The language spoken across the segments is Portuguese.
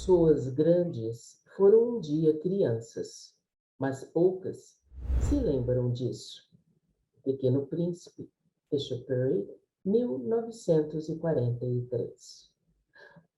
pessoas grandes foram um dia crianças, mas poucas se lembram disso. Pequeno Príncipe, Exupéry, 1943.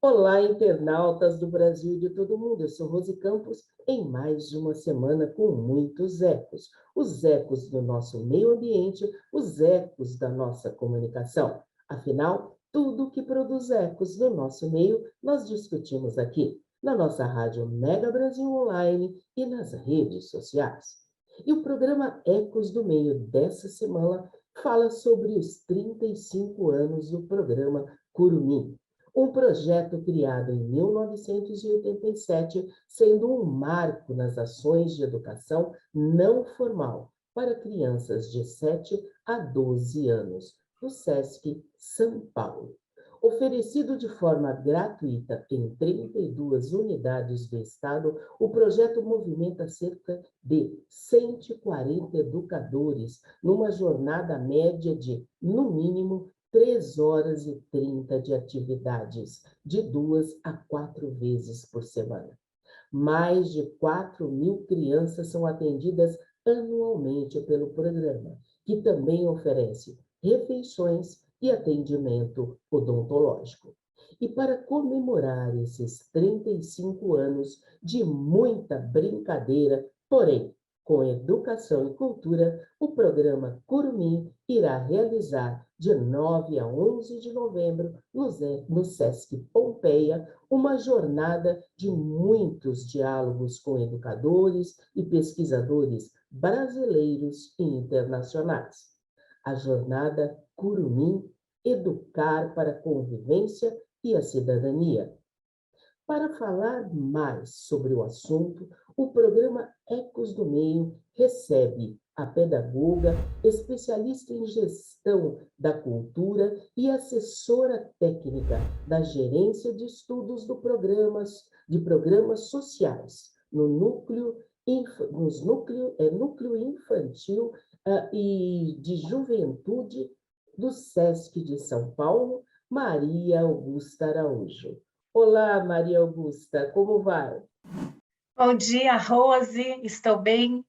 Olá, internautas do Brasil e de todo mundo. Eu sou Rose Campos, em mais uma semana com muitos ecos. Os ecos do nosso meio ambiente, os ecos da nossa comunicação. Afinal, tudo que produz ecos no nosso meio, nós discutimos aqui, na nossa rádio Mega Brasil Online e nas redes sociais. E o programa Ecos do Meio dessa semana fala sobre os 35 anos do programa Curumim, um projeto criado em 1987, sendo um marco nas ações de educação não formal para crianças de 7 a 12 anos, do SESC São Paulo. Oferecido de forma gratuita em 32 unidades do Estado, o projeto movimenta cerca de 140 educadores numa jornada média de, no mínimo, 3 horas e 30 de atividades, de 2 a 4 vezes por semana. Mais de 4.000 crianças são atendidas anualmente pelo programa, que também oferece refeições e atendimento odontológico. E para comemorar esses 35 anos de muita brincadeira, porém com educação e cultura, o programa Curumim irá realizar, de 9 a 11 de novembro, no SESC Pompeia, uma jornada de muitos diálogos com educadores e pesquisadores brasileiros e internacionais. A jornada Curumim, Educar para a Convivência e a Cidadania. Para falar mais sobre o assunto, o programa Ecos do Meio recebe a pedagoga, especialista em gestão da cultura e assessora técnica da Gerência de Estudos de Programas Sociais, no Núcleo Infantil e de Juventude do SESC de São Paulo, Maria Augusta Araújo. Olá, Maria Augusta, como vai? Bom dia, Rose, estou bem,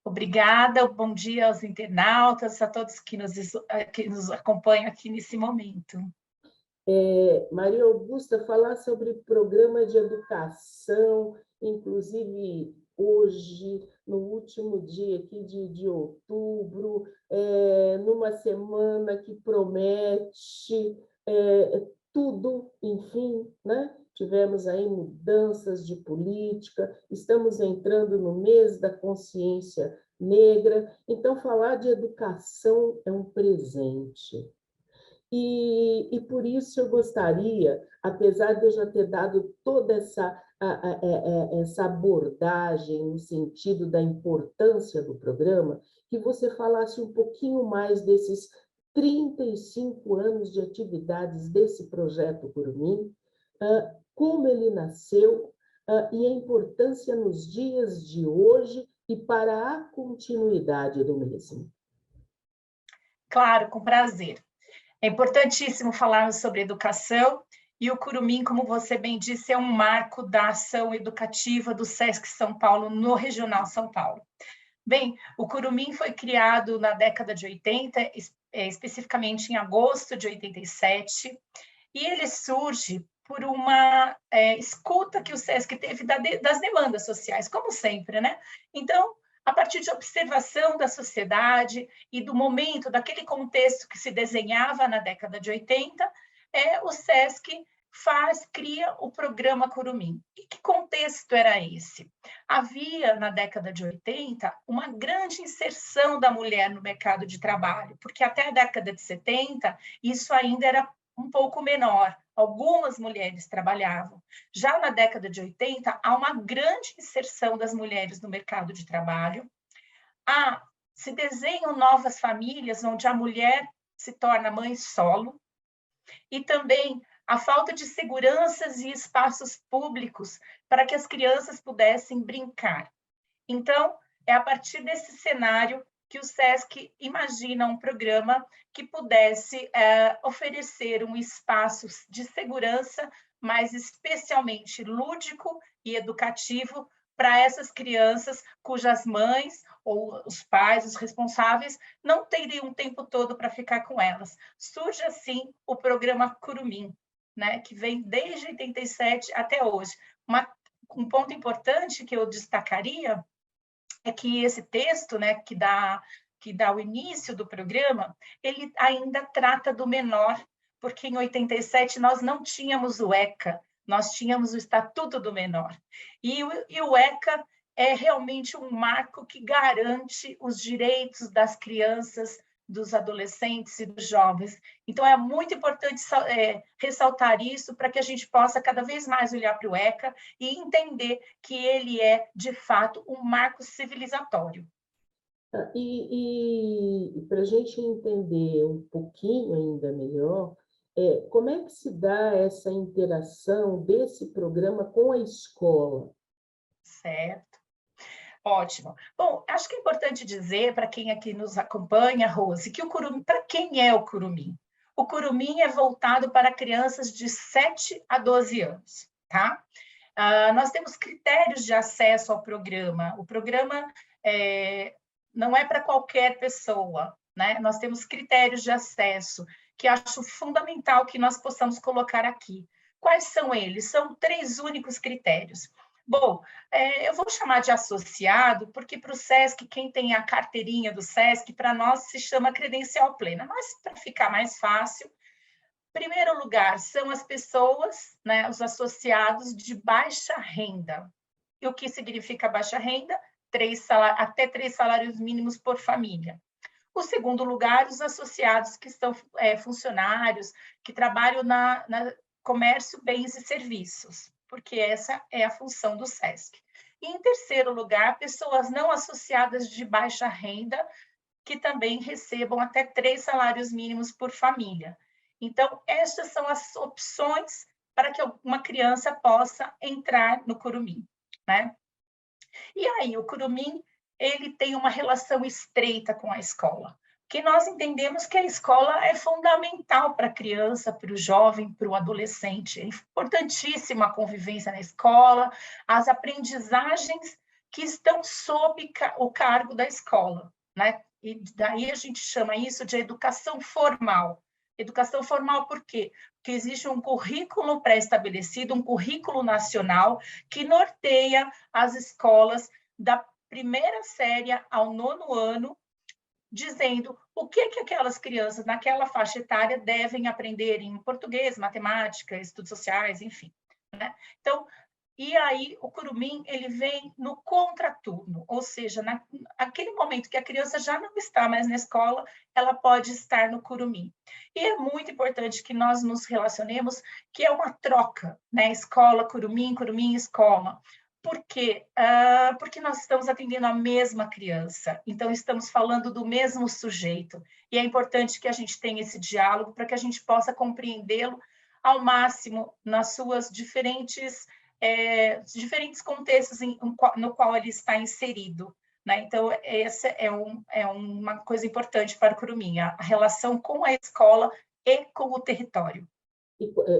obrigada. Bom dia aos internautas, a todos que nos acompanham aqui nesse momento. Maria Augusta, falar sobre programa de educação, inclusive hoje, no último dia aqui de outubro, numa semana que promete tudo, enfim, né? Tivemos aí mudanças de política, estamos entrando no mês da consciência negra, então falar de educação é um presente. E por isso eu gostaria, apesar de eu já ter dado toda essa abordagem no sentido da importância do programa, que você falasse um pouquinho mais desses 35 anos de atividades desse projeto Curumim, como ele nasceu e a importância nos dias de hoje e para a continuidade do mesmo. Claro, com prazer. É importantíssimo falarmos sobre educação e o Curumim, como você bem disse, é um marco da ação educativa do SESC São Paulo no Regional São Paulo. Bem, o Curumim foi criado na década de 80, especificamente em agosto de 87, e ele surge por uma escuta que o SESC teve das demandas sociais, como sempre, né? Então, a partir de observação da sociedade e do momento, daquele contexto que se desenhava na década de 80, o SESC cria o programa Curumim. E que contexto era esse? Havia, na década de 80, uma grande inserção da mulher no mercado de trabalho, porque até a década de 70, isso ainda era um pouco menor. Algumas mulheres trabalhavam. Já na década de 80, há uma grande inserção das mulheres no mercado de trabalho. Se desenham novas famílias onde a mulher se torna mãe solo. E também a falta de seguranças e espaços públicos para que as crianças pudessem brincar. Então, é a partir desse cenário que o SESC imagina um programa que pudesse oferecer um espaço de segurança mas especialmente lúdico e educativo para essas crianças cujas mães ou os pais, os responsáveis, não teriam o tempo todo para ficar com elas. Surge assim o programa Curumim, né, que vem desde 87 até hoje. Um ponto importante que eu destacaria é que esse texto, né, que dá o início do programa, ele ainda trata do menor, porque em 87 nós não tínhamos o ECA, nós tínhamos o Estatuto do Menor. E o ECA é realmente um marco que garante os direitos das crianças, dos adolescentes e dos jovens. Então, é muito importante ressaltar isso para que a gente possa cada vez mais olhar para o ECA e entender que ele é, de fato, um marco civilizatório. E para a gente entender um pouquinho ainda melhor, como é que se dá essa interação desse programa com a escola? Certo. Ótimo. Bom, acho que é importante dizer para quem aqui nos acompanha, Rose, que o Curumim, para quem é o Curumim? O Curumim é voltado para crianças de 7 a 12 anos, tá? Nós temos critérios de acesso ao programa. O programa não é para qualquer pessoa, né? Nós temos critérios de acesso que acho fundamental que nós possamos colocar aqui. Quais são eles? São 3 únicos critérios. Bom, eu vou chamar de associado, porque para o SESC, quem tem a carteirinha do SESC, para nós se chama credencial plena, mas para ficar mais fácil, primeiro lugar, são as pessoas, né, os associados de baixa renda. E o que significa baixa renda? Até 3 salários mínimos por família. O segundo lugar, os associados que são funcionários, que trabalham na comércio, bens e serviços, porque essa é a função do SESC. E, em terceiro lugar, pessoas não associadas de baixa renda, que também recebam até 3 salários mínimos por família. Então, estas são as opções para que uma criança possa entrar no Curumim, né? E aí, o Curumim, ele tem uma relação estreita com a escola, porque nós entendemos que a escola é fundamental para a criança, para o jovem, para o adolescente. É importantíssima a convivência na escola, as aprendizagens que estão sob o cargo da escola, né? E daí a gente chama isso de educação formal. Educação formal por quê? Porque existe um currículo pré-estabelecido, um currículo nacional que norteia as escolas da primeira série ao 9º ano, dizendo o que aquelas crianças naquela faixa etária devem aprender em português, matemática, estudos sociais, enfim, né? Então, e aí o Curumim, ele vem no contraturno, ou seja, naquele momento que a criança já não está mais na escola, ela pode estar no Curumim. E é muito importante que nós nos relacionemos, que é uma troca, né? Escola, Curumim, Curumim, escola. Por quê? Porque nós estamos atendendo a mesma criança, então estamos falando do mesmo sujeito, e é importante que a gente tenha esse diálogo para que a gente possa compreendê-lo ao máximo nas suas diferentes contextos no qual ele está inserido, né? Então, essa é uma coisa importante para o Curumim, a relação com a escola e com o território.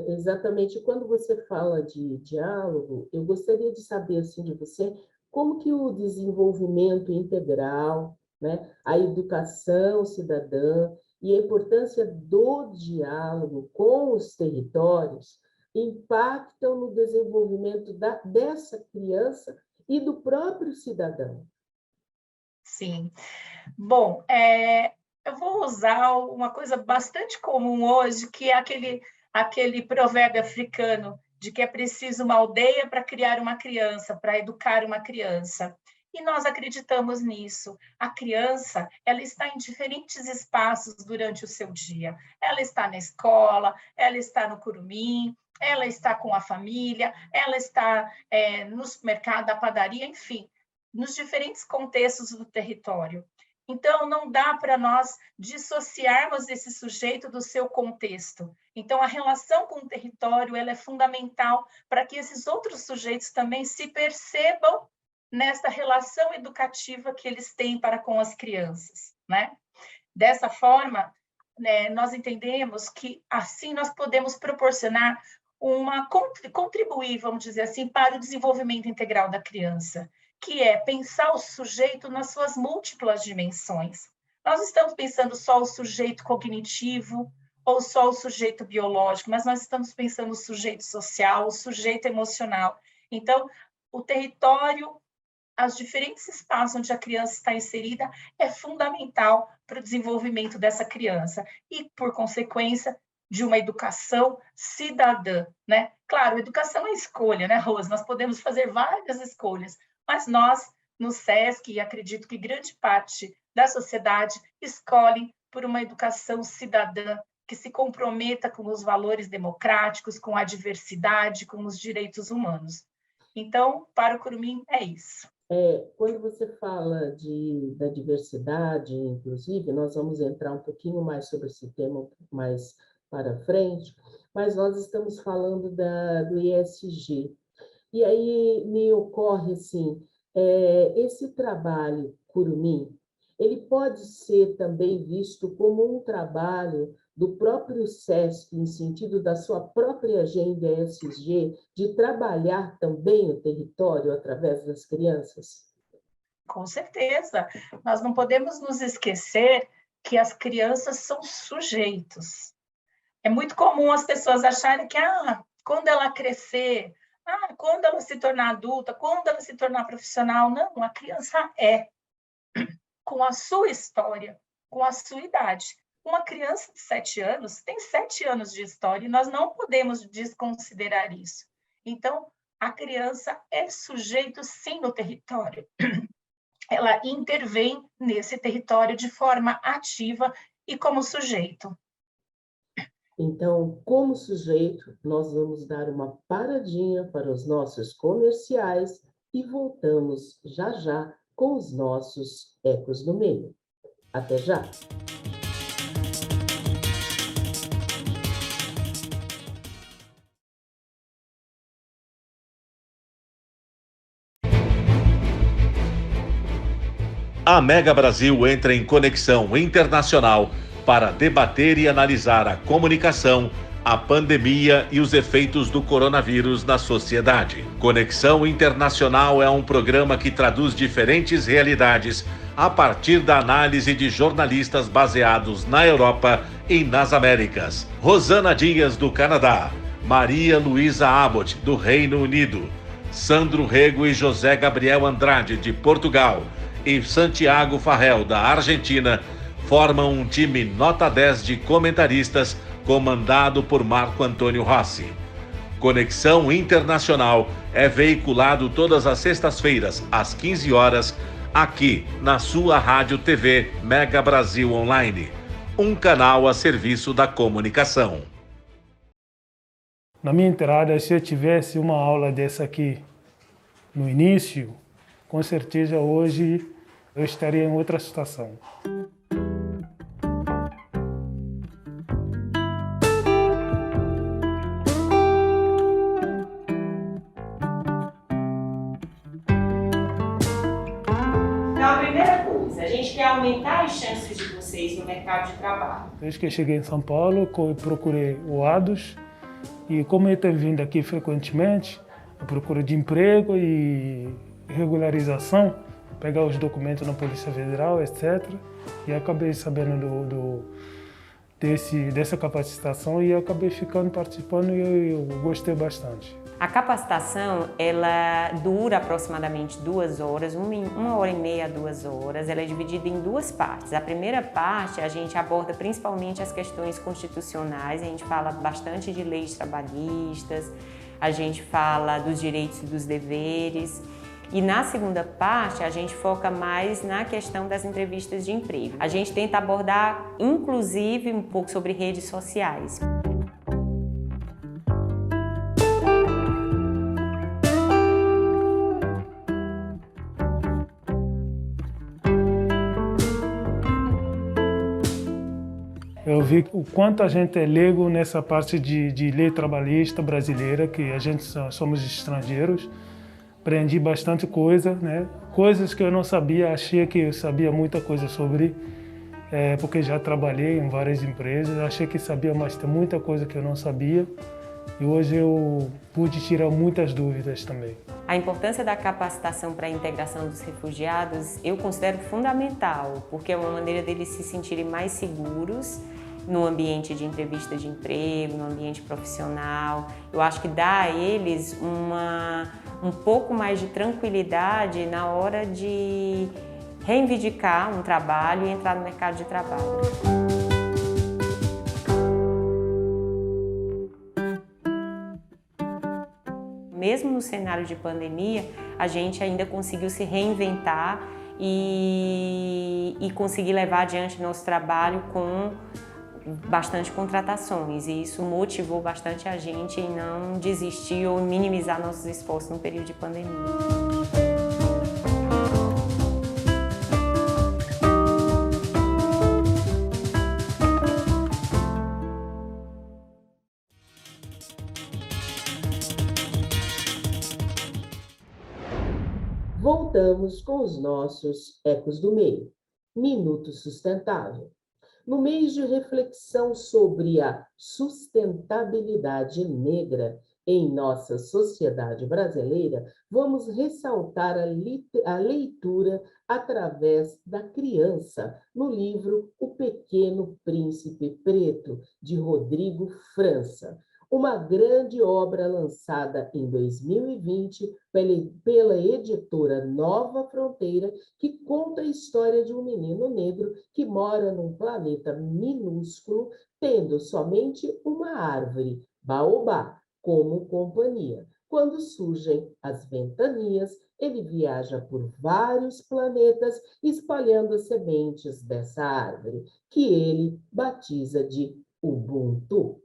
Exatamente, quando você fala de diálogo, eu gostaria de saber assim, de você como que o desenvolvimento integral, né, a educação cidadã e a importância do diálogo com os territórios impactam no desenvolvimento dessa criança e do próprio cidadão. Sim. Bom, eu vou usar uma coisa bastante comum hoje, que é aquele provérbio africano de que é preciso uma aldeia para criar uma criança, para educar uma criança. E nós acreditamos nisso. A criança, ela está em diferentes espaços durante o seu dia. Ela está na escola, ela está no Curumim, ela está com a família, ela está no supermercado, na padaria, enfim, nos diferentes contextos do território. Então, não dá para nós dissociarmos esse sujeito do seu contexto. Então, a relação com o território ela é fundamental para que esses outros sujeitos também se percebam nessa relação educativa que eles têm para com as crianças, né? Dessa forma, né, nós entendemos que assim nós podemos proporcionar contribuir, vamos dizer assim, para o desenvolvimento integral da criança, que é pensar o sujeito nas suas múltiplas dimensões. Nós estamos pensando só o sujeito cognitivo ou só o sujeito biológico, mas nós estamos pensando o sujeito social, o sujeito emocional. Então, o território, os diferentes espaços onde a criança está inserida é fundamental para o desenvolvimento dessa criança e, por consequência, de uma educação cidadã, né? Claro, educação é escolha, né, Rose? Nós podemos fazer várias escolhas, mas nós, no SESC, e acredito que grande parte da sociedade, escolhem por uma educação cidadã que se comprometa com os valores democráticos, com a diversidade, com os direitos humanos. Então, para o Curumim, é isso. Quando você fala da diversidade, inclusive, nós vamos entrar um pouquinho mais sobre esse tema mais para frente, mas nós estamos falando do ESG. E aí me ocorre, assim, esse trabalho Curumim, ele pode ser também visto como um trabalho do próprio SESC, no sentido da sua própria agenda ESG, de trabalhar também o território através das crianças? Com certeza. Nós não podemos nos esquecer que as crianças são sujeitos. É muito comum as pessoas acharem que quando ela crescer, quando ela se tornar adulta, quando ela se tornar profissional. Não, a criança com a sua história, com a sua idade. Uma criança de 7 anos tem 7 anos de história e nós não podemos desconsiderar isso. Então, a criança é sujeito, sim, no território. Ela intervém nesse território de forma ativa e como sujeito. Então, como sujeito, nós vamos dar uma paradinha para os nossos comerciais e voltamos já já com os nossos ecos no meio. Até já! A Mega Brasil entra em conexão internacional para debater e analisar a comunicação, a pandemia e os efeitos do coronavírus na sociedade. Conexão Internacional é um programa que traduz diferentes realidades a partir da análise de jornalistas baseados na Europa e nas Américas. Rosana Dias, do Canadá, Maria Luísa Abbott, do Reino Unido, Sandro Rego e José Gabriel Andrade, de Portugal, e Santiago Farrell, da Argentina, formam um time nota 10 de comentaristas comandado por Marco Antônio Rossi. Conexão Internacional é veiculado todas as sextas-feiras, às 15 horas, aqui na sua Rádio TV Mega Brasil Online, um canal a serviço da comunicação. Na minha entrada, se eu tivesse uma aula dessa aqui no início, com certeza hoje eu estaria em outra situação. Então, a primeira coisa, a gente quer aumentar as chances de vocês no mercado de trabalho. Desde que eu cheguei em São Paulo, eu procurei o ADOS e como eu tenho vindo aqui frequentemente, eu procuro de emprego e regularização, pegar os documentos na Polícia Federal, etc. E acabei sabendo dessa capacitação e acabei participando e eu gostei bastante. A capacitação, ela dura aproximadamente 2 horas, 1 hora e meia a 2 horas. Ela é dividida em 2 partes. A primeira parte, a gente aborda principalmente as questões constitucionais, a gente fala bastante de leis trabalhistas, a gente fala dos direitos e dos deveres. E na segunda parte, a gente foca mais na questão das entrevistas de emprego. A gente tenta abordar, inclusive, um pouco sobre redes sociais. Eu vi o quanto a gente é leigo nessa parte de lei trabalhista brasileira, que a gente somos estrangeiros. Aprendi bastante coisa, né? Coisas que eu não sabia, achei que eu sabia muita coisa sobre, porque já trabalhei em várias empresas, achei que sabia, mas tem muita coisa que eu não sabia. E hoje eu pude tirar muitas dúvidas também. A importância da capacitação para a integração dos refugiados eu considero fundamental, porque é uma maneira deles se sentirem mais seguros no ambiente de entrevista de emprego, no ambiente profissional. Eu acho que dá a eles um pouco mais de tranquilidade na hora de reivindicar um trabalho e entrar no mercado de trabalho. Mesmo no cenário de pandemia, a gente ainda conseguiu se reinventar e conseguir levar adiante nosso trabalho com bastante contratações, e isso motivou bastante a gente em não desistir ou minimizar nossos esforços no período de pandemia. Voltamos com os nossos Ecos do Meio. Minuto Sustentável. No mês de reflexão sobre a sustentabilidade negra em nossa sociedade brasileira, vamos ressaltar a leitura através da criança no livro O Pequeno Príncipe Preto, de Rodrigo França. Uma grande obra lançada em 2020 pela editora Nova Fronteira, que conta a história de um menino negro que mora num planeta minúsculo, tendo somente uma árvore, baobá, como companhia. Quando surgem as ventanias, ele viaja por vários planetas, espalhando as sementes dessa árvore, que ele batiza de Ubuntu,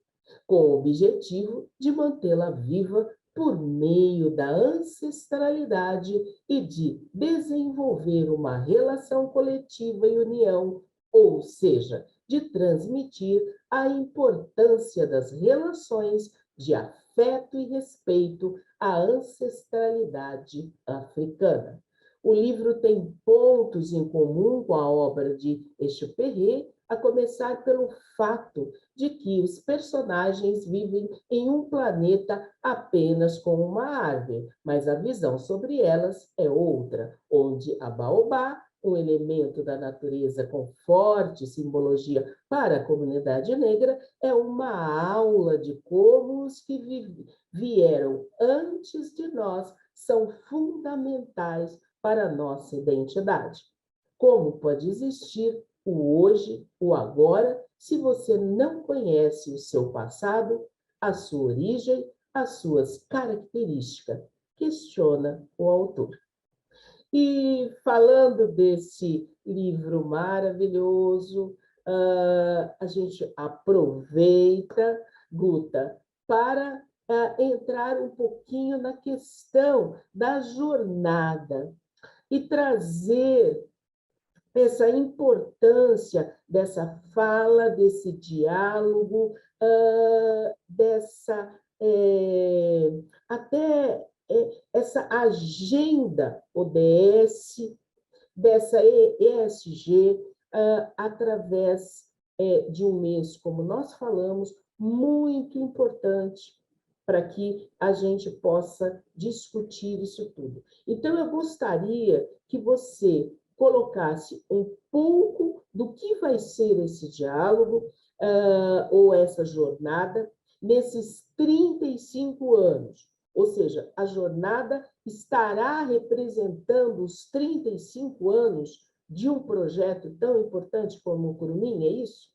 com o objetivo de mantê-la viva por meio da ancestralidade e de desenvolver uma relação coletiva e união, ou seja, de transmitir a importância das relações de afeto e respeito à ancestralidade africana. O livro tem pontos em comum com a obra de Exupéry, a começar pelo fato de que os personagens vivem em um planeta apenas com uma árvore, mas a visão sobre elas é outra, onde a baobá, um elemento da natureza com forte simbologia para a comunidade negra, é uma aula de como os que vieram antes de nós são fundamentais para a nossa identidade. Como pode existir o hoje, o agora, se você não conhece o seu passado, a sua origem, as suas características? Questiona o autor. E falando desse livro maravilhoso, a gente aproveita, Guta, para entrar um pouquinho na questão da jornada e trazer essa importância dessa fala, desse diálogo, até essa agenda ODS, dessa ESG, através de um mês, como nós falamos, muito importante para que a gente possa discutir isso tudo. Então, eu gostaria que você colocasse um pouco do que vai ser esse diálogo ou essa jornada nesses 35 anos. Ou seja, a jornada estará representando os 35 anos de um projeto tão importante como o Curumim, é isso?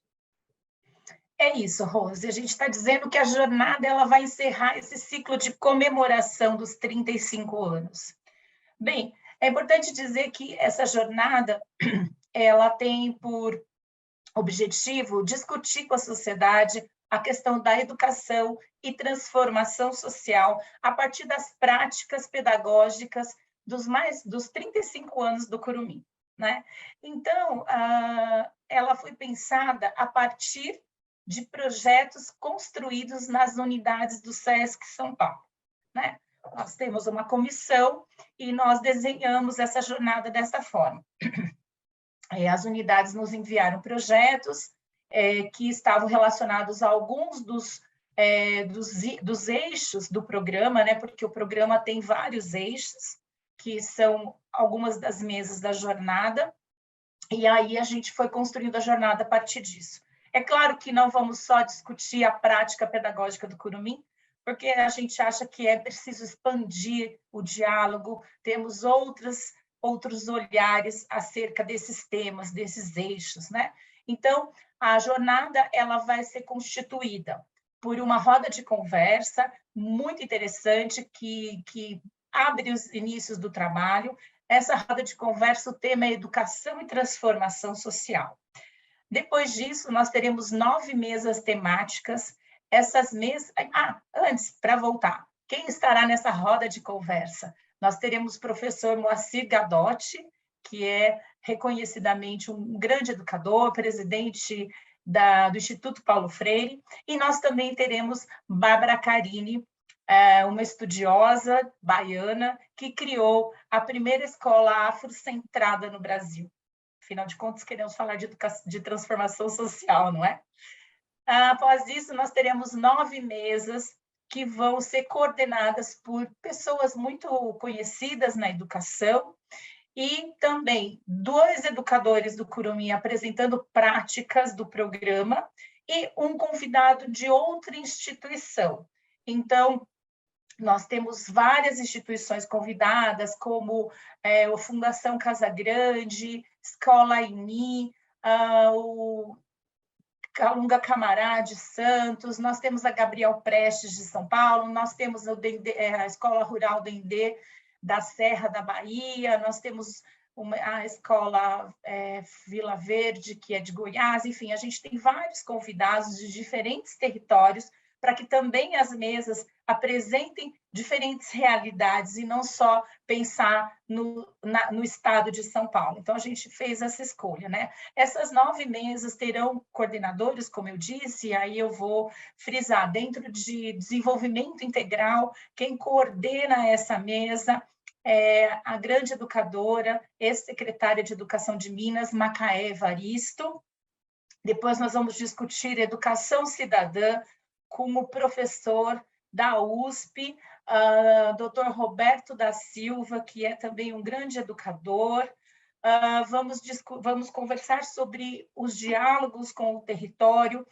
É isso, Rose. A gente está dizendo que a jornada ela vai encerrar esse ciclo de comemoração dos 35 anos. Bem, é importante dizer que essa jornada ela tem por objetivo discutir com a sociedade a questão da educação e transformação social a partir das práticas pedagógicas dos 35 anos do Curumim, né? Então, ela foi pensada a partir de projetos construídos nas unidades do SESC São Paulo, né? Nós temos uma comissão e nós desenhamos essa jornada dessa forma. As unidades nos enviaram projetos que estavam relacionados a alguns dos dos eixos do programa, né? Porque o programa tem vários eixos, que são algumas das mesas da jornada, e aí a gente foi construindo a jornada a partir disso. É claro que não vamos só discutir a prática pedagógica do Curumim, porque a gente acha que é preciso expandir o diálogo, temos outros olhares acerca desses temas, desses eixos, né? Então, a jornada ela vai ser constituída por uma roda de conversa muito interessante que abre os inícios do trabalho. Essa roda de conversa, o tema é educação e transformação social. Depois disso, nós teremos 9 mesas temáticas. Essas mesas... antes, para voltar, quem estará nessa roda de conversa? Nós teremos o professor Moacir Gadotti, que é reconhecidamente um grande educador, presidente do Instituto Paulo Freire, e nós também teremos Bárbara Carini, uma estudiosa baiana que criou a primeira escola afrocentrada no Brasil. Afinal de contas, queremos falar de transformação social, não é? Após isso, nós teremos 9 mesas que vão ser coordenadas por pessoas muito conhecidas na educação e também 2 educadores do Curumim apresentando práticas do programa e um convidado de outra instituição. Então, nós temos várias instituições convidadas, como a Fundação Casa Grande, Escola Ini, o Calunga Camará de Santos, nós temos a Gabriel Prestes de São Paulo, nós temos a Escola Rural Dendê da Serra da Bahia, nós temos a Escola Vila Verde, que é de Goiás, enfim, a gente tem vários convidados de diferentes territórios para que também as mesas apresentem diferentes realidades e não só pensar no estado de São Paulo. Então, a gente fez essa escolha, né? Essas 9 mesas terão coordenadores, como eu disse, e aí eu vou frisar, dentro de desenvolvimento integral, quem coordena essa mesa é a grande educadora, ex-secretária de Educação de Minas, Macaé Evaristo. Depois nós vamos discutir educação cidadã com o professor da USP, Dr. Roberto da Silva, que é também um grande educador. Vamos conversar sobre os diálogos com o território,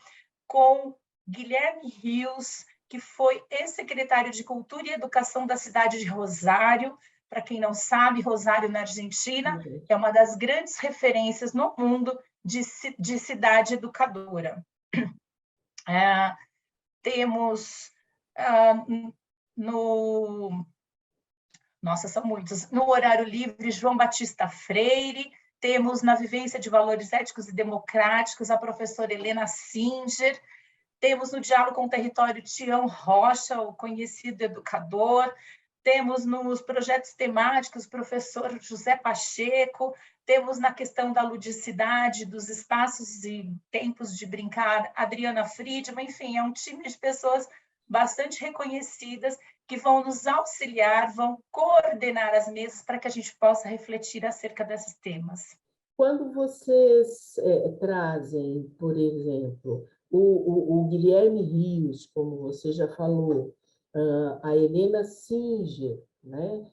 com Guilherme Rios, que foi ex-secretário de Cultura e Educação da cidade de Rosário. Para quem não sabe, Rosário, na Argentina, é uma das grandes referências no mundo de cidade educadora. Temos nossa, são muitos. No horário livre, João Batista Freire. Temos na vivência de valores éticos e democráticos a professora Helena Singer. Temos no diálogo com o território Tião Rocha, o conhecido educador. Temos nos projetos temáticos o professor José Pacheco. Temos na questão da ludicidade, dos espaços e tempos de brincar, Adriana Friedman. Enfim, é um time de pessoas bastante reconhecidas que vão nos auxiliar, vão coordenar as mesas para que a gente possa refletir acerca desses temas. Quando vocês trazem, por exemplo, o Guilherme Rios, como você já falou, a Helena Singer, né?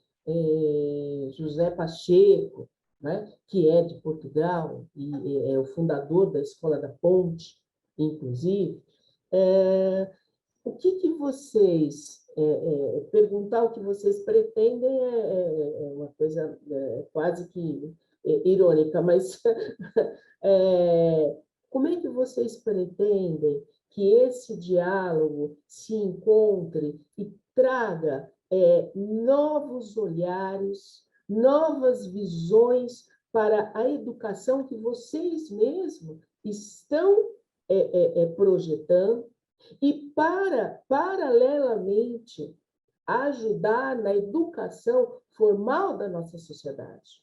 José Pacheco, né? Que é de Portugal e é o fundador da Escola da Ponte, inclusive, o que vocês... perguntar o que vocês pretendem é uma coisa quase que irônica, mas como é que vocês pretendem que esse diálogo se encontre e traga novos olhares, novas visões para a educação que vocês mesmos estão projetando e paralelamente, ajudar na educação formal da nossa sociedade?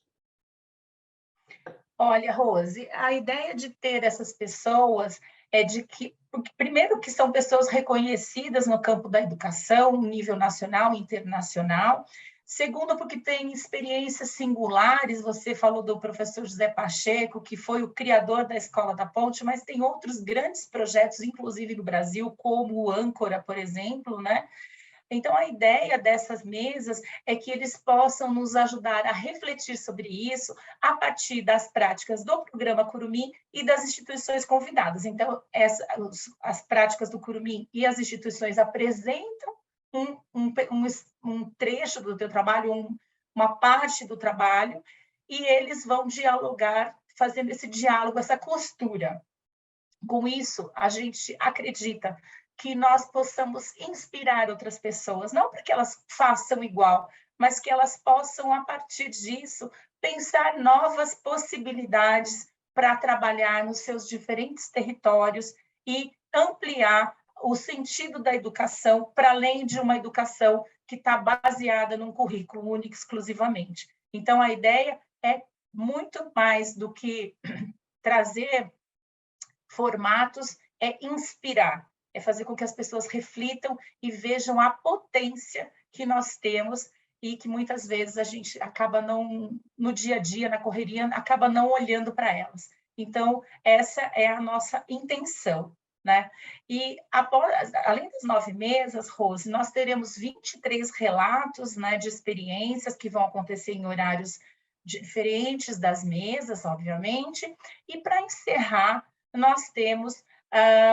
Olha, Rose, a ideia de ter essas pessoas é de que, primeiro, que são pessoas reconhecidas no campo da educação, nível nacional e internacional, Segundo, porque tem experiências singulares, você falou do professor José Pacheco, que foi o criador da Escola da Ponte, mas tem outros grandes projetos, inclusive no Brasil, como o Âncora, por exemplo, né? Então, a ideia dessas mesas é que eles possam nos ajudar a refletir sobre isso a partir das práticas do programa Curumim e das instituições convidadas. Então, as práticas do Curumim e as instituições apresentam um trecho do teu trabalho, uma parte do trabalho, e eles vão dialogar, fazendo esse diálogo, essa costura. Com isso, a gente acredita que nós possamos inspirar outras pessoas, não porque elas façam igual, mas que elas possam, a partir disso, pensar novas possibilidades para trabalhar nos seus diferentes territórios e ampliar o sentido da educação para além de uma educação que está baseada num currículo único exclusivamente. Então, a ideia é muito mais do que trazer formatos, é inspirar, é fazer com que as pessoas reflitam e vejam a potência que nós temos e que muitas vezes a gente acaba não, no dia a dia, na correria, acaba não olhando para elas. Então, essa é a nossa intenção, né? E após, além das 9 mesas, Rose, nós teremos 23 relatos, né, de experiências que vão acontecer em horários diferentes das mesas, obviamente, e para encerrar, nós temos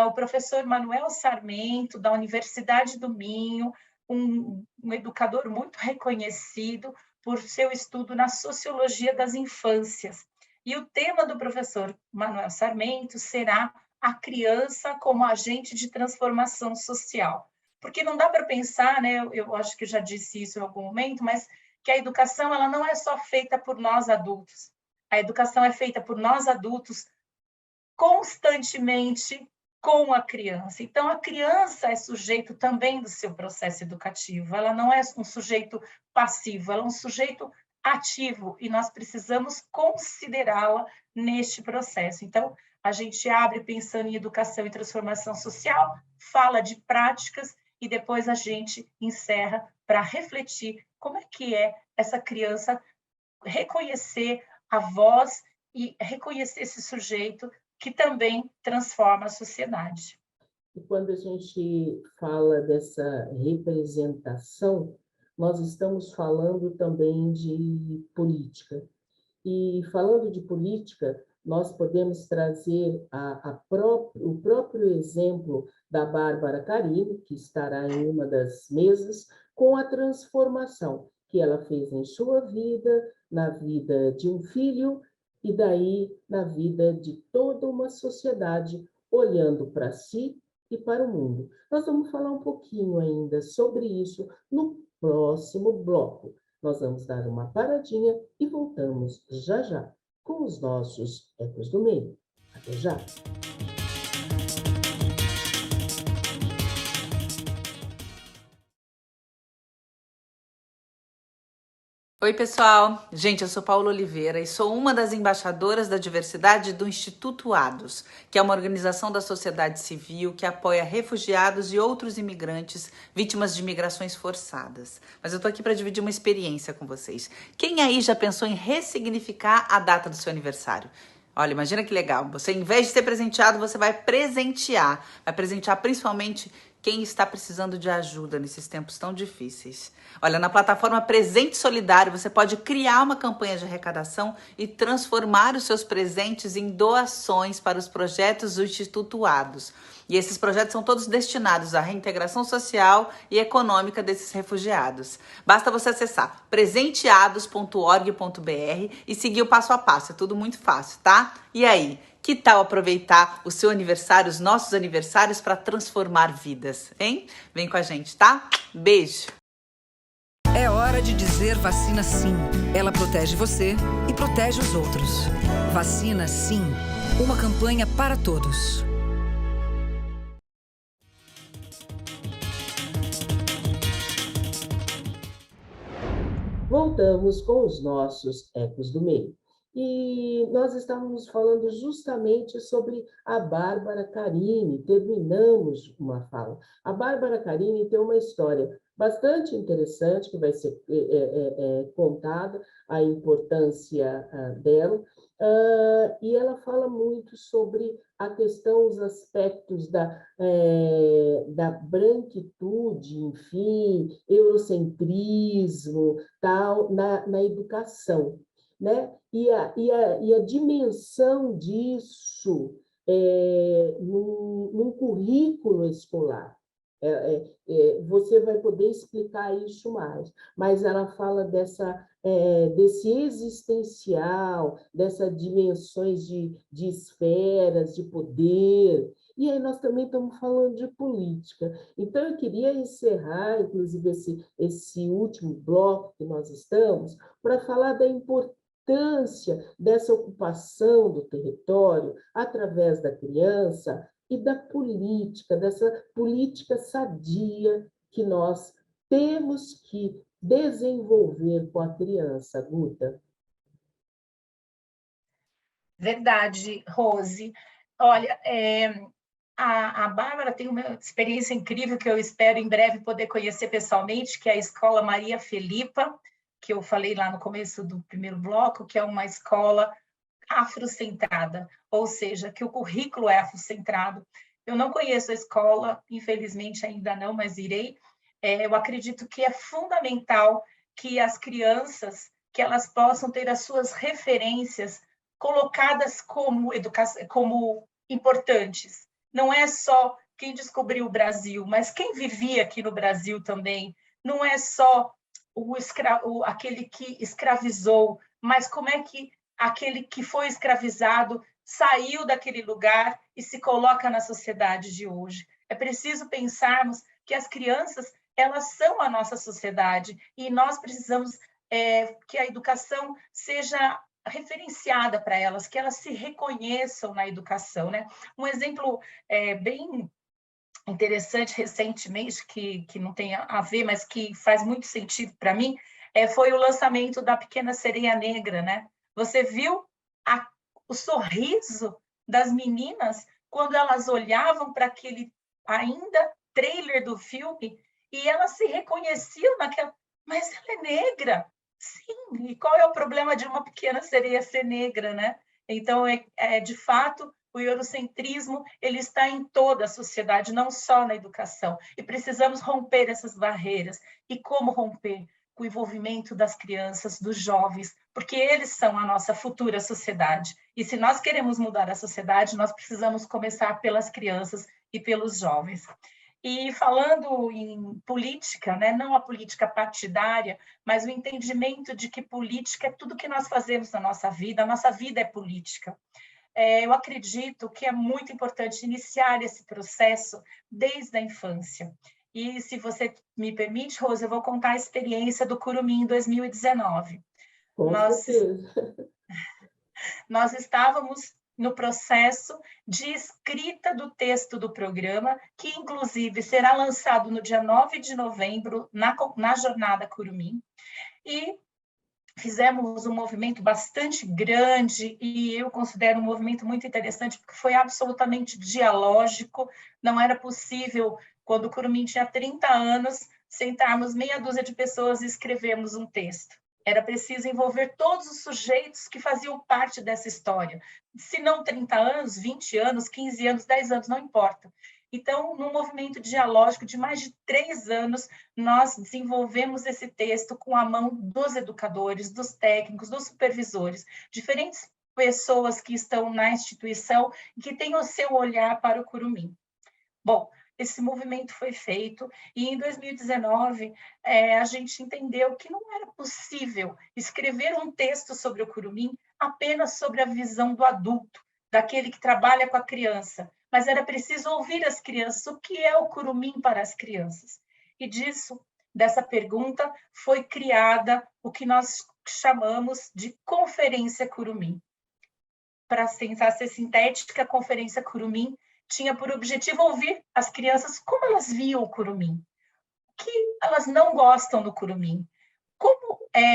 o professor Manuel Sarmento, da Universidade do Minho, um educador muito reconhecido por seu estudo na sociologia das infâncias. E o tema do professor Manuel Sarmento será a criança como agente de transformação social. Porque não dá para pensar, né, eu acho que eu já disse isso em algum momento, mas que a educação ela não é só feita por nós adultos. A educação é feita por nós adultos constantemente com a criança. Então, a criança é sujeito também do seu processo educativo, ela não é um sujeito passivo, ela é um sujeito ativo, e nós precisamos considerá-la neste processo. Então, a gente abre pensando em educação e transformação social, fala de práticas, e depois a gente encerra para refletir como é que é essa criança reconhecer a voz e reconhecer esse sujeito que também transforma a sociedade. E quando a gente fala dessa representação, nós estamos falando também de política. E falando de política, nós podemos trazer o próprio exemplo da Bárbara Carilli, que estará em uma das mesas, com a transformação que ela fez em sua vida, na vida de um filho, e daí na vida de toda uma sociedade, olhando para si e para o mundo. Nós vamos falar um pouquinho ainda sobre isso no próximo bloco. Nós vamos dar uma paradinha e voltamos já já com os nossos Ecos do Meio. Até já! Oi, pessoal! Gente, eu sou Paula Oliveira e sou uma das embaixadoras da diversidade do Instituto ADOS, que é uma organização da sociedade civil que apoia refugiados e outros imigrantes vítimas de migrações forçadas. Mas eu tô aqui para dividir uma experiência com vocês. Quem aí já pensou em ressignificar a data do seu aniversário? Olha, imagina que legal. Você, em vez de ser presenteado, você vai presentear. Vai presentear principalmente quem está precisando de ajuda nesses tempos tão difíceis. Olha, na plataforma Presente Solidário, você pode criar uma campanha de arrecadação e transformar os seus presentes em doações para os projetos do Instituto ADOS. E esses projetos são todos destinados à reintegração social e econômica desses refugiados. Basta você acessar presenteados.org.br e seguir o passo a passo. É tudo muito fácil, tá? E aí? Que tal aproveitar o seu aniversário, os nossos aniversários, para transformar vidas, hein? Vem com a gente, tá? Beijo! É hora de dizer vacina sim. Ela protege você e protege os outros. Vacina sim. Uma campanha para todos. Voltamos com os nossos Ecos do Meio. E nós estávamos falando justamente sobre a Bárbara Carilli, terminamos uma fala. A Bárbara Carilli tem uma história bastante interessante, que vai ser contada a importância dela, e ela fala muito sobre a questão, os aspectos da branquitude, enfim, eurocentrismo, tal, na educação, né? E a dimensão disso num currículo escolar. Você vai poder explicar isso mais, mas ela fala desse existencial, dessas dimensões de esferas, de poder, e aí nós também estamos falando de política. Então, eu queria encerrar, inclusive, esse último bloco que nós estamos, para falar da importância dessa ocupação do território através da criança, e da política, dessa política sadia que nós temos que desenvolver com a criança, Guta. Verdade, Rose. Olha, a Bárbara tem uma experiência incrível que eu espero em breve poder conhecer pessoalmente, que é a Escola Maria Felipa, que eu falei lá no começo do primeiro bloco, que é uma escola afrocentrada, ou seja, que o currículo é afrocentrado. Eu não conheço a escola, infelizmente ainda não, mas irei. Eu acredito que é fundamental que as crianças, que elas possam ter as suas referências colocadas como importantes. Não é só quem descobriu o Brasil, mas quem vivia aqui no Brasil também. Não é só aquele que escravizou, mas como é que aquele que foi escravizado saiu daquele lugar e se coloca na sociedade de hoje. É preciso pensarmos que as crianças, elas são a nossa sociedade e nós precisamos que a educação seja referenciada para elas, que elas se reconheçam na educação, né? Um exemplo bem interessante recentemente, que não tem a ver, mas que faz muito sentido para mim, foi o lançamento da Pequena Sereia Negra, né? Você viu o sorriso das meninas quando elas olhavam para aquele ainda trailer do filme e elas se reconheciam naquela... Mas ela é negra! Sim, e qual é o problema de uma pequena sereia ser negra, né? Então, de fato, o eurocentrismo ele está em toda a sociedade, não só na educação. E precisamos romper essas barreiras. E como romper? Com o envolvimento das crianças, dos jovens, porque eles são a nossa futura sociedade. E se nós queremos mudar a sociedade, nós precisamos começar pelas crianças e pelos jovens. E falando em política, né, não a política partidária, mas o entendimento de que política é tudo que nós fazemos na nossa vida, a nossa vida é política. Eu acredito que é muito importante iniciar esse processo desde a infância. E, se você me permite, Rose, eu vou contar a experiência do Curumim em 2019. Nós estávamos no processo de escrita do texto do programa, que, inclusive, será lançado no dia 9 de novembro, na Jornada Curumim. E fizemos um movimento bastante grande e eu considero um movimento muito interessante porque foi absolutamente dialógico, não era possível, quando o Curumim tinha 30 anos, sentarmos meia dúzia de pessoas e escrevermos um texto. Era preciso envolver todos os sujeitos que faziam parte dessa história. Se não 30 anos, 20 anos, 15 anos, 10 anos, não importa. Então, num movimento dialógico de mais de 3 anos, nós desenvolvemos esse texto com a mão dos educadores, dos técnicos, dos supervisores, diferentes pessoas que estão na instituição e que têm o seu olhar para o Curumim. Bom, esse movimento foi feito e em 2019 a gente entendeu que não era possível escrever um texto sobre o Curumim apenas sobre a visão do adulto, daquele que trabalha com a criança, mas era preciso ouvir as crianças, o que é o Curumim para as crianças? E dessa pergunta, foi criada o que nós chamamos de Conferência Curumim. Para tentar ser sintética, a Conferência Curumim tinha por objetivo ouvir as crianças como elas viam o Curumim, o que elas não gostam do Curumim,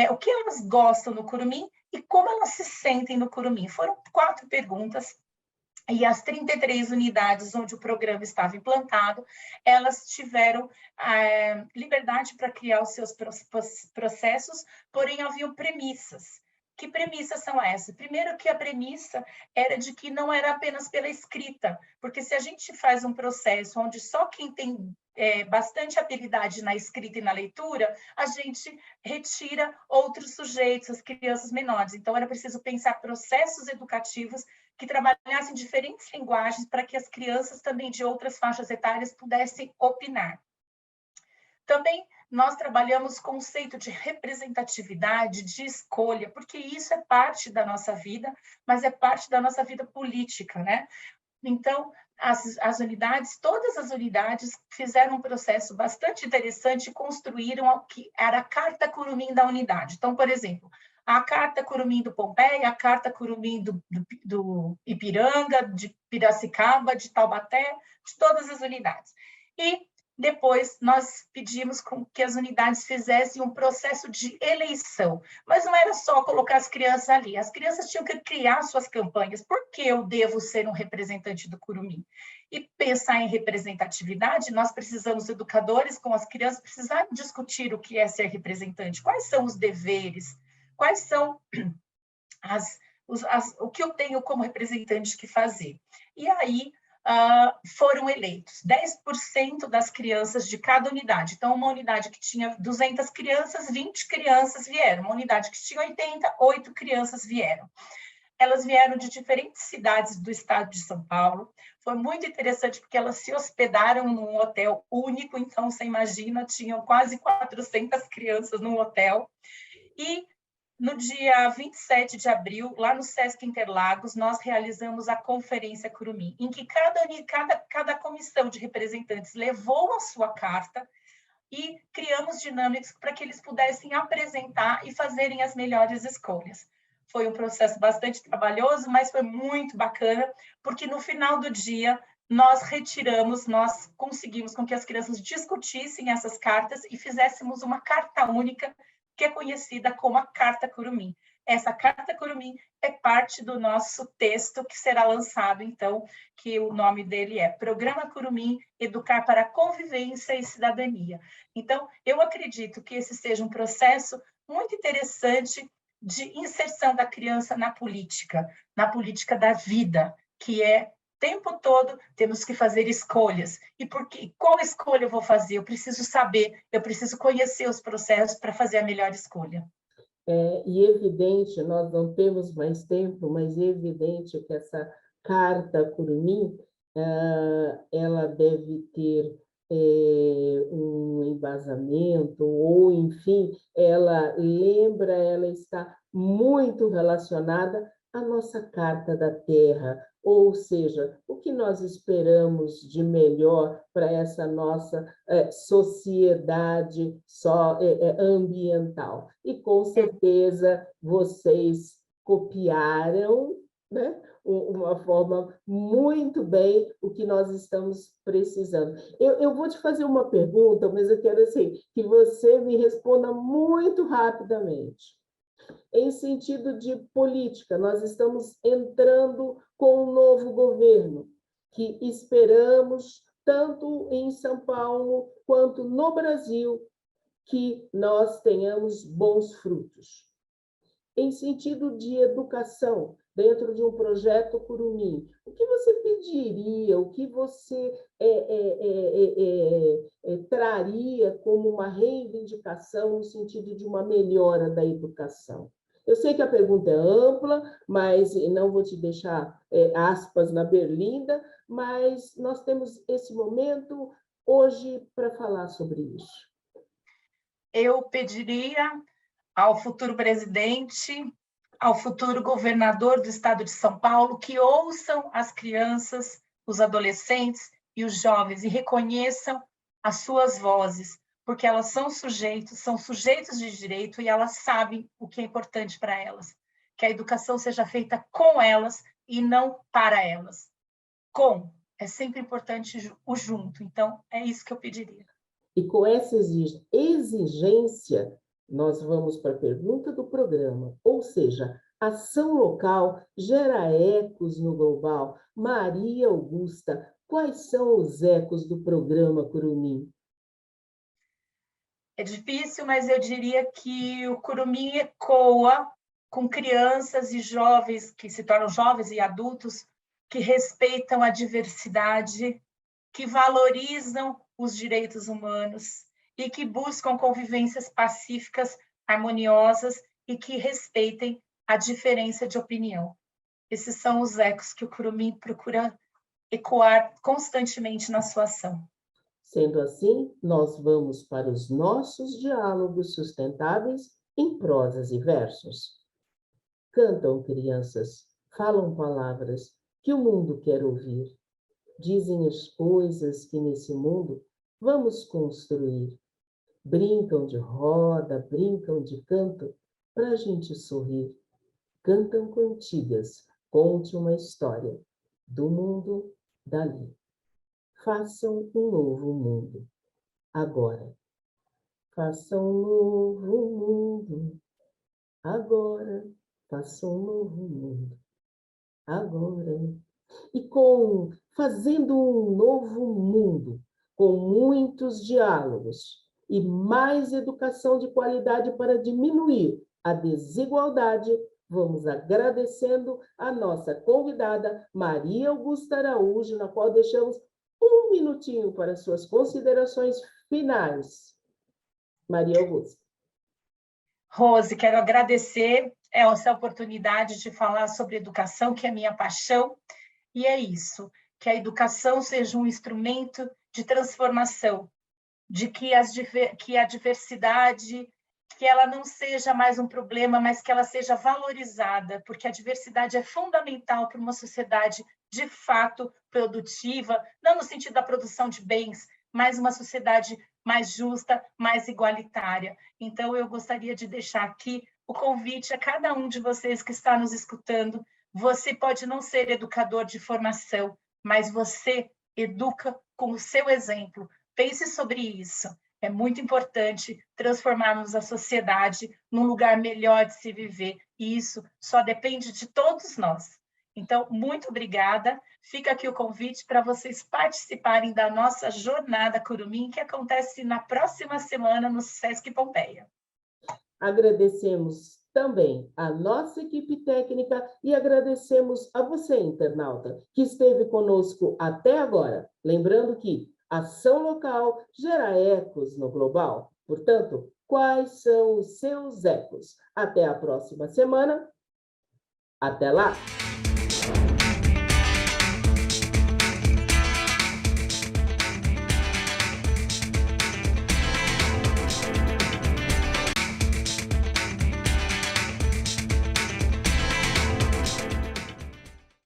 o que elas gostam do Curumim e como elas se sentem no Curumim. Foram 4 perguntas. E as 33 unidades onde o programa estava implantado, elas tiveram liberdade para criar os seus processos, porém haviam premissas. Que premissas são essas? Primeiro que a premissa era de que não era apenas pela escrita, porque se a gente faz um processo onde só quem tem bastante habilidade na escrita e na leitura, a gente retira outros sujeitos, as crianças menores. Então, era preciso pensar processos educativos que trabalhassem diferentes linguagens para que as crianças também de outras faixas etárias pudessem opinar. Também nós trabalhamos o conceito de representatividade, de escolha, porque isso é parte da nossa vida, mas é parte da nossa vida política, né? Então, as unidades, todas as unidades fizeram um processo bastante interessante e construíram o que era a Carta Curumim da unidade. Então, por exemplo, a Carta Curumim do Pompeia, a Carta Curumim do Ipiranga, de Piracicaba, de Taubaté, de todas as unidades. E depois, nós pedimos que as unidades fizessem um processo de eleição. Mas não era só colocar as crianças ali. As crianças tinham que criar suas campanhas. Por que eu devo ser um representante do Curumim? E pensar em representatividade, nós precisamos, educadores com as crianças, precisar discutir o que é ser representante. Quais são os deveres? Quais são o que eu tenho como representante que fazer? E aí, foram eleitos 10% das crianças de cada unidade. Então, uma unidade que tinha 200 crianças, 20 crianças vieram. Uma unidade que tinha 80, 8 crianças vieram. Elas vieram de diferentes cidades do estado de São Paulo. Foi muito interessante porque elas se hospedaram num hotel único. Então, você imagina, tinham quase 400 crianças num hotel. E no dia 27 de abril, lá no Sesc Interlagos, nós realizamos a Conferência Curumim, em que cada comissão de representantes levou a sua carta e criamos dinâmicas para que eles pudessem apresentar e fazerem as melhores escolhas. Foi um processo bastante trabalhoso, mas foi muito bacana, porque no final do dia nós conseguimos com que as crianças discutissem essas cartas e fizéssemos uma carta única que é conhecida como a Carta Curumim. Essa Carta Curumim é parte do nosso texto que será lançado, então, que o nome dele é Programa Curumim, Educar para a Convivência e Cidadania. Então, eu acredito que esse seja um processo muito interessante de inserção da criança na política da vida, que é o tempo todo temos que fazer escolhas. E qual escolha eu vou fazer? Eu preciso saber, eu preciso conhecer os processos para fazer a melhor escolha. E evidente, nós não temos mais tempo, mas é evidente que essa Carta Curumim, ela deve ter um embasamento, ou, enfim, ela está muito relacionada à nossa Carta da Terra, ou seja, o que nós esperamos de melhor para essa nossa sociedade ambiental. E, com certeza, vocês copiaram, né, uma forma muito bem o que nós estamos precisando. Eu vou te fazer uma pergunta, mas eu quero assim, que você me responda muito rapidamente. Em sentido de política, nós estamos entrando com um novo governo, que esperamos, tanto em São Paulo quanto no Brasil, que nós tenhamos bons frutos. Em sentido de educação, dentro de um projeto Curumim, o que você pediria, o que você traria como uma reivindicação no sentido de uma melhora da educação? Eu sei que a pergunta é ampla, mas não vou te deixar aspas na berlinda, mas nós temos esse momento hoje para falar sobre isso. Eu pediria ao futuro presidente, ao futuro governador do estado de São Paulo, que ouçam as crianças, os adolescentes e os jovens e reconheçam as suas vozes, porque elas são sujeitos de direito e elas sabem o que é importante para elas. Que a educação seja feita com elas e não para elas. É sempre importante o junto. Então, é isso que eu pediria. E com essa exigência, nós vamos para a pergunta do programa, ou seja, Ação local gera ecos no global. Maria Augusta, quais são os ecos do programa Curumim? É difícil, mas eu diria que o Curumim ecoa com crianças e jovens, que se tornam jovens e adultos, que respeitam a diversidade, que valorizam os direitos humanos e que buscam convivências pacíficas, harmoniosas e que respeitem a diferença de opinião. Esses são os ecos que o Curumim procura ecoar constantemente na sua ação. Sendo assim, nós vamos para os nossos diálogos sustentáveis em prosas e versos. Cantam crianças, falam palavras que o mundo quer ouvir. Dizem as coisas que nesse mundo vamos construir. Brincam de roda, brincam de canto, para a gente sorrir. Cantam cantigas, conte uma história do mundo dali. Façam um novo mundo, agora. Façam um novo mundo, agora. Façam um novo mundo, agora. E fazendo um novo mundo, com muitos diálogos e mais educação de qualidade para diminuir a desigualdade, vamos agradecendo a nossa convidada, Maria Augusta Araújo, na qual deixamos um minutinho para suas considerações finais. Maria Augusta. Rose, quero agradecer essa oportunidade de falar sobre educação, que é minha paixão, e é isso, que a educação seja um instrumento de transformação, de que a diversidade, que ela não seja mais um problema, mas que ela seja valorizada, porque a diversidade é fundamental para uma sociedade de fato produtiva, não no sentido da produção de bens, mas uma sociedade mais justa, mais igualitária. Então, eu gostaria de deixar aqui o convite a cada um de vocês que está nos escutando. Você pode não ser educador de formação, mas você educa com o seu exemplo. Pense sobre isso. É muito importante transformarmos a sociedade num lugar melhor de se viver, e isso só depende de todos nós. Então, muito obrigada. Fica aqui o convite para vocês participarem da nossa jornada Curumim, que acontece na próxima semana no Sesc Pompeia. Agradecemos também a nossa equipe técnica e agradecemos a você, internauta, que esteve conosco até agora. Lembrando que ação local gera ecos no global. Portanto, quais são os seus ecos? Até a próxima semana. Até lá!